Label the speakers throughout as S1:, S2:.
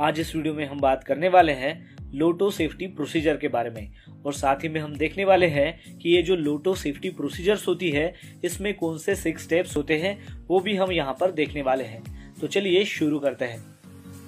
S1: आज इस वीडियो में हम बात करने वाले हैं लोटो सेफ्टी प्रोसीजर के बारे में और साथ ही में हम देखने वाले हैं कि ये जो लोटो सेफ्टी प्रोसीजर्स होती है इसमें कौन से 6 स्टेप्स होते हैं वो भी हम यहाँ पर देखने वाले हैं। तो चलिए शुरू करते हैं।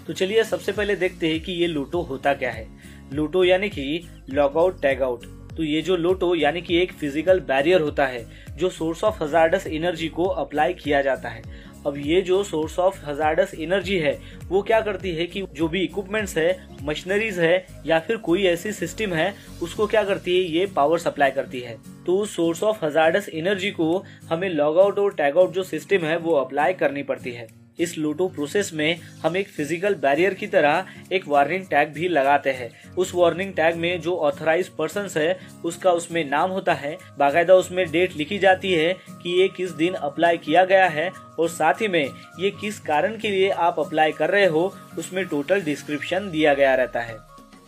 S1: तो चलिए सबसे पहले देखते हैं कि ये लोटो होता क्या है। लोटो यानी कि लॉकआउट टैग आउट। तो ये जो लोटो यानी कि एक फिजिकल बैरियर होता है जो सोर्स ऑफ हजार्डस एनर्जी को अप्लाई किया जाता है। अब ये जो सोर्स ऑफ हजार्डस एनर्जी है वो क्या करती है कि जो भी इक्विपमेंट्स है, मशीनरीज है या फिर कोई ऐसी सिस्टम है उसको क्या करती है, ये पावर सप्लाई करती है। तो सोर्स ऑफ हजार्डस एनर्जी को हमें लॉग आउट और टैग आउट जो सिस्टम है वो अप्लाई करनी पड़ती है। इस लोटो प्रोसेस में हम एक फिजिकल बैरियर की तरह एक वार्निंग टैग भी लगाते हैं। उस वार्निंग टैग में जो ऑथराइज्ड पर्सन्स है उसका उसमें नाम होता है, बाकायदा उसमें डेट लिखी जाती है कि ये किस दिन अप्लाई किया गया है और साथ ही में ये किस कारण के लिए आप अप्लाई कर रहे हो उसमें टोटल डिस्क्रिप्शन दिया गया रहता है।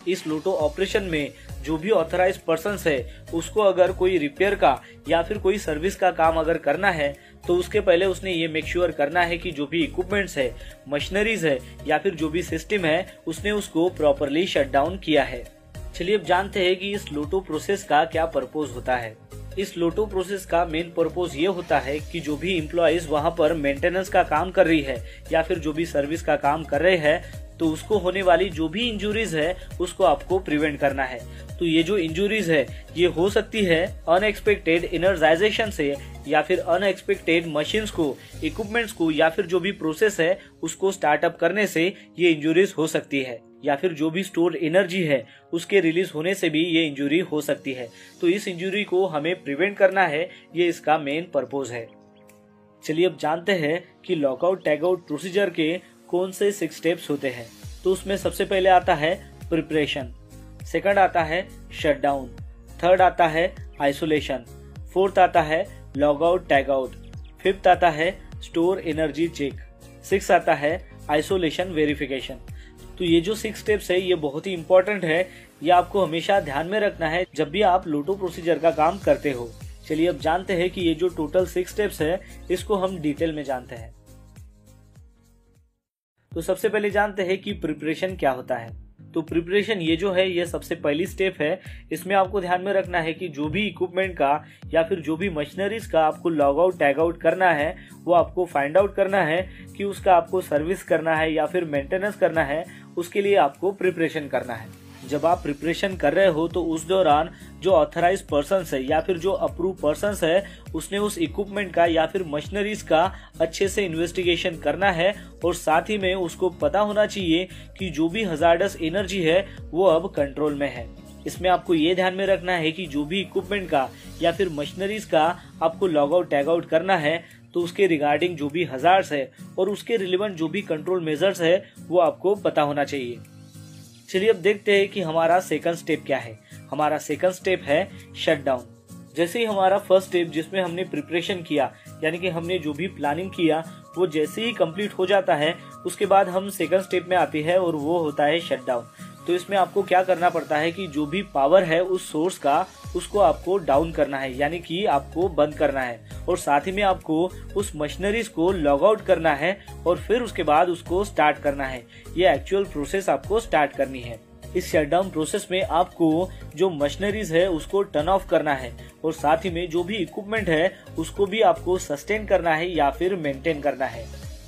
S1: इस लोटो ऑपरेशन में जो भी ऑथराइज्ड पर्सन्स है उसको अगर कोई रिपेयर का या फिर कोई सर्विस का काम अगर करना है तो उसके पहले उसने ये मेक श्योर करना है कि जो भी इक्विपमेंट्स है, मशीनरीज है या फिर जो भी सिस्टम है उसने उसको प्रॉपरली शट डाउन किया है। चलिए अब जानते हैं कि इस लोटो प्रोसेस का क्या पर्पस होता है। इस लोटो प्रोसेस का मेन पर्पस ये होता है कि जो भी एम्प्लॉयज वहाँ पर मेंटेनेंस का काम कर रही है या फिर जो भी सर्विस का काम कर रहे हैं तो उसको होने वाली जो भी इंजुरीज है उसको आपको प्रिवेंट करना है। तो ये जो इंजुरीज है ये हो सकती है अनएक्सपेक्टेड एनर्जाइजेशन से या फिर अनएक्सपेक्टेड मशीन्स को, इक्विपमेंट्स को या फिर जो भी प्रोसेस है उसको स्टार्टअप करने से ये इंजुरीज हो सकती है या फिर जो भी स्टोर एनर्जी है उसके रिलीज होने से भी ये इंजुरी हो सकती है। तो इस इंजुरी को हमें प्रिवेंट करना है, ये इसका मेन पर्पस है। चलिए अब जानते हैं कि लॉकआउट टैग आउट प्रोसीजर के कौन से 6 स्टेप्स होते हैं। तो उसमें सबसे पहले आता है प्रिपरेशन, सेकंड आता है शटडाउन, थर्ड आता है आइसोलेशन, फोर्थ आता है log out tag out, fifth आता है स्टोर एनर्जी चेक, सिक्स आता है आइसोलेशन वेरिफिकेशन। तो ये जो 6 स्टेप्स है ये बहुत ही इंपॉर्टेंट है, ये आपको हमेशा ध्यान में रखना है जब भी आप लोटो प्रोसीजर का काम करते हो। चलिए अब जानते हैं कि ये जो टोटल 6 स्टेप्स है इसको हम डिटेल में जानते हैं। तो सबसे पहले जानते हैं कि प्रिपरेशन क्या होता है। तो प्रिपरेशन ये जो है ये सबसे पहली स्टेप है। इसमें आपको ध्यान में रखना है कि जो भी इक्विपमेंट का या फिर जो भी मशीनरीज का आपको लॉग आउट टैग आउट करना है वो आपको फाइंड आउट करना है कि उसका आपको सर्विस करना है या फिर मेंटेनेंस करना है, उसके लिए आपको प्रिपरेशन करना है। जब आप प्रिपरेशन कर रहे हो तो उस दौरान जो ऑथराइज्ड पर्सन्स है या फिर जो अप्रूव पर्सन्स है उसने उस इक्विपमेंट का या फिर मशीनरीज का अच्छे से इन्वेस्टिगेशन करना है और साथ ही में उसको पता होना चाहिए कि जो भी हजार्डस एनर्जी है वो अब कंट्रोल में है। इसमें आपको ये ध्यान में रखना है कि जो भी इक्विपमेंट का या फिर मशीनरीज का आपको लॉग आउट टैग आउट करना है तो उसके रिगार्डिंग जो भी हजार्ड्स है और उसके रिलेवेंट जो भी कंट्रोल मेजर्स है वो आपको पता होना चाहिए। चलिए अब देखते हैं कि हमारा सेकंड स्टेप क्या है। हमारा सेकंड स्टेप है शटडाउन। जैसे ही हमारा फर्स्ट स्टेप जिसमें हमने प्रिपरेशन किया यानी कि हमने जो भी प्लानिंग किया वो जैसे ही कंप्लीट हो जाता है उसके बाद हम सेकंड स्टेप में आते हैं और वो होता है शटडाउन। तो इसमें आपको क्या करना पड़ता है कि जो भी पावर है उस सोर्स का उसको आपको डाउन करना है यानी कि आपको बंद करना है और साथ ही में आपको उस मशीनरीज को लॉग आउट करना है और फिर उसके बाद उसको स्टार्ट करना है। ये एक्चुअल प्रोसेस आपको स्टार्ट करनी है। इस शटडाउन प्रोसेस में आपको जो मशीनरीज है उसको टर्न ऑफ करना है और साथ ही में जो भी इक्विपमेंट है उसको भी आपको सस्टेन करना है या फिर मेंटेन करना है।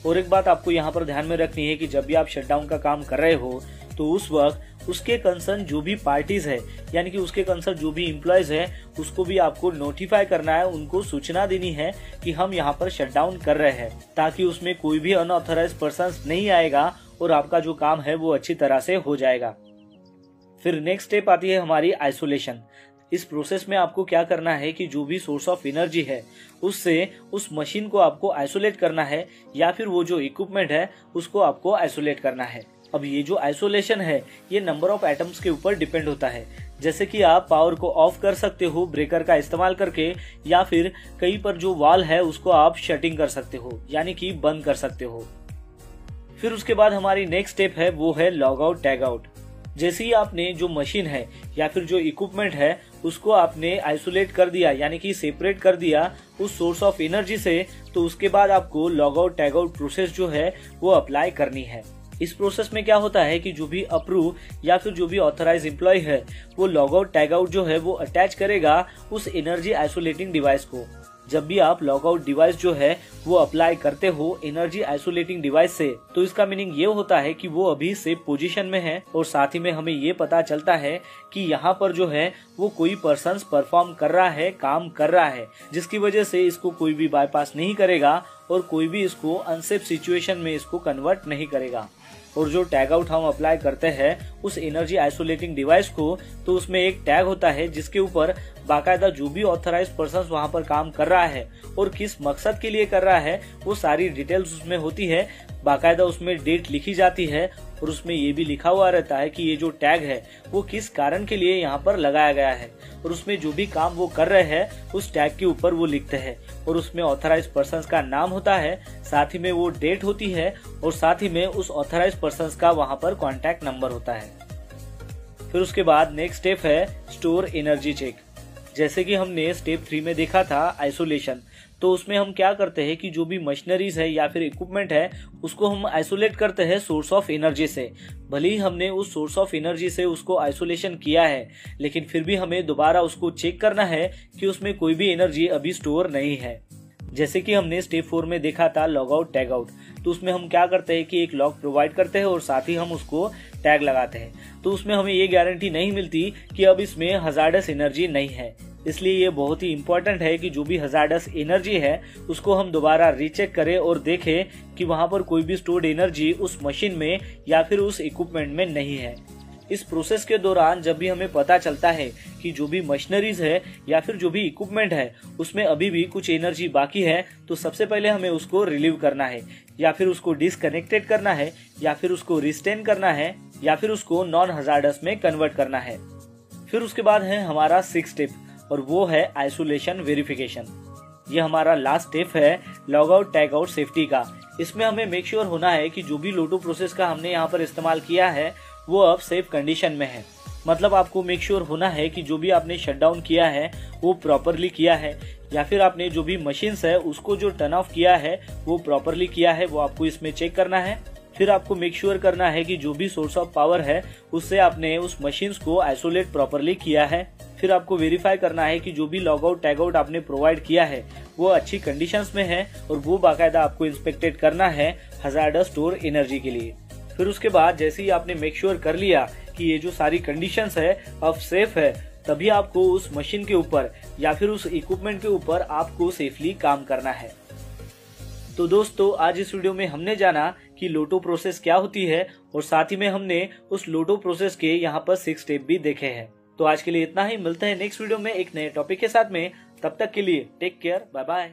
S1: और एक बात आपको यहाँ पर ध्यान में रखनी है कि जब भी आप शटडाउन का काम कर रहे हो तो उस वक्त उसके कंसर्न जो भी पार्टीज है यानी कि उसके कंसर्न जो भी एम्प्लॉयज है उसको भी आपको नोटिफाई करना है, उनको सूचना देनी है कि हम यहाँ पर शटडाउन कर रहे हैं ताकि उसमें कोई भी अनऑथराइज्ड पर्सन नहीं आएगा और आपका जो काम है वो अच्छी तरह से हो जाएगा। फिर नेक्स्ट स्टेप आती है हमारी आइसोलेशन। इस प्रोसेस में आपको क्या करना है कि जो भी सोर्स ऑफ एनर्जी है उससे उस मशीन को आपको आइसोलेट करना है या फिर वो जो इक्विपमेंट है उसको आपको आइसोलेट करना है। अब ये जो आइसोलेशन है ये नंबर ऑफ एटम्स के ऊपर डिपेंड होता है। जैसे कि आप पावर को ऑफ कर सकते हो ब्रेकर का इस्तेमाल करके या फिर कहीं पर जो वाल है उसको आप शटिंग कर सकते हो यानी कि बंद कर सकते हो। फिर उसके बाद हमारी नेक्स्ट स्टेप है वो है लॉग आउट टैग आउट। जैसे ही आपने जो मशीन है या फिर जो इक्विपमेंट है उसको आपने आइसोलेट कर दिया यानी कि सेपरेट कर दिया उस सोर्स ऑफ एनर्जी से, तो उसके बाद आपको log out tag out process जो है वो अप्लाई करनी है। इस प्रोसेस में क्या होता है कि जो भी अप्रूव या फिर जो भी ऑथराइज एम्प्लॉय है वो लॉग आउट टैग आउट जो है वो अटैच करेगा उस एनर्जी आइसोलेटिंग डिवाइस को। जब भी आप लॉग आउट डिवाइस जो है वो अप्लाई करते हो एनर्जी आइसोलेटिंग डिवाइस से, तो इसका मीनिंग ये होता है कि वो अभी सेफ पोजीशन में है और साथ ही में हमें ये पता चलता है कि यहाँ पर जो है वो कोई पर्सन परफॉर्म कर रहा है, काम कर रहा है, जिसकी वजह से इसको कोई भी बाईपास नहीं करेगा और कोई भी इसको अनसेफ सिचुएशन में इसको कन्वर्ट नहीं करेगा। और जो टैग आउट हम अप्लाई करते हैं उस एनर्जी आइसोलेटिंग डिवाइस को, तो उसमें एक टैग होता है जिसके ऊपर बाकायदा जो भी ऑथराइज पर्सन वहाँ पर काम कर रहा है और किस मकसद के लिए कर रहा है वो सारी डिटेल्स उसमें होती है। बाकायदा उसमें डेट लिखी जाती है और उसमें ये भी लिखा हुआ रहता है कि ये जो टैग है वो किस कारण के लिए यहाँ पर लगाया गया है, और उसमें जो भी काम वो कर रहे हैं उस टैग के ऊपर वो लिखते हैं और उसमें ऑथराइज पर्सन का नाम होता है, साथ ही में वो डेट होती है और साथ ही में उस ऑथराइज पर्सन का वहाँ पर कॉन्टैक्ट नंबर होता है। फिर उसके बाद नेक्स्ट स्टेप है स्टोर एनर्जी चेक। जैसे कि हमने स्टेप 3 में देखा था आइसोलेशन, तो उसमें हम क्या करते हैं कि जो भी मशीनरीज है या फिर इक्विपमेंट है उसको हम आइसोलेट करते हैं सोर्स ऑफ एनर्जी से। भले ही हमने उस सोर्स ऑफ एनर्जी से उसको आइसोलेशन किया है, लेकिन फिर भी हमें दोबारा उसको चेक करना है कि उसमें कोई भी एनर्जी अभी स्टोर नहीं है। जैसे कि हमने स्टेप 4 में देखा था लॉग आउट टैग आउट, तो उसमें हम क्या करते हैं कि एक लॉग प्रोवाइड करते हैं और साथ ही हम उसको टैग लगाते हैं। तो उसमें हमें ये गारंटी नहीं मिलती कि अब इसमें हजार्डस एनर्जी नहीं है, इसलिए ये बहुत ही इम्पोर्टेंट है कि जो भी हजार्डस एनर्जी है उसको हम दोबारा रीचेक करें और देखें कि वहाँ पर कोई भी स्टोर्ड एनर्जी उस मशीन में या फिर उस इक्विपमेंट में नहीं है। इस प्रोसेस के दौरान जब भी हमें पता चलता है कि जो भी मशीनरीज है या फिर जो भी इक्विपमेंट है उसमें अभी भी कुछ एनर्जी बाकी है, तो सबसे पहले हमें उसको रिलीव करना है या फिर उसको डिसकनेक्टेड करना है या फिर उसको रिस्टेन करना है या फिर उसको नॉन हजार्डस में कन्वर्ट करना है। फिर उसके बाद है हमारा 6th स्टेप और वो है आइसोलेशन वेरिफिकेशन। ये हमारा लास्ट स्टेप है log out tag out safety का। इसमें हमें मेक श्योर होना है कि जो भी लोटो प्रोसेस का हमने यहाँ पर इस्तेमाल किया है वो अब सेफ कंडीशन में है। मतलब आपको मेक श्योर होना है कि जो भी आपने शट डाउन किया है वो प्रॉपरली किया है, या फिर आपने जो भी मशीन्स है उसको जो टर्न ऑफ किया है वो प्रॉपरली किया है, वो आपको इसमें चेक करना है। फिर आपको मेक श्योर करना है कि जो भी सोर्स ऑफ पावर है उससे आपने उस मशीन्स को आइसोलेट प्रॉपरली किया है। फिर आपको वेरीफाई करना है कि जो भी लॉग आउट टैग आउट आपने प्रोवाइड किया है वो अच्छी कंडीशंस में है और वो बाकायदा आपको इंस्पेक्टेड करना है हजार्डस स्टोर एनर्जी के लिए। फिर उसके बाद जैसे ही आपने मेक श्योर कर लिया कि ये जो सारी कंडीशंस है अब सेफ है, तभी आपको उस मशीन के ऊपर या फिर उस इक्विपमेंट के ऊपर आपको सेफली काम करना है। तो दोस्तों आज इस वीडियो में हमने जाना कि लोटो प्रोसेस क्या होती है और साथ ही में हमने उस लोटो प्रोसेस के यहाँ पर 6 स्टेप भी देखे हैं। तो आज के लिए इतना ही, मिलते हैं नेक्स्ट वीडियो में एक नए टॉपिक के साथ में। तब तक के लिए टेक केयर, बाय बाय।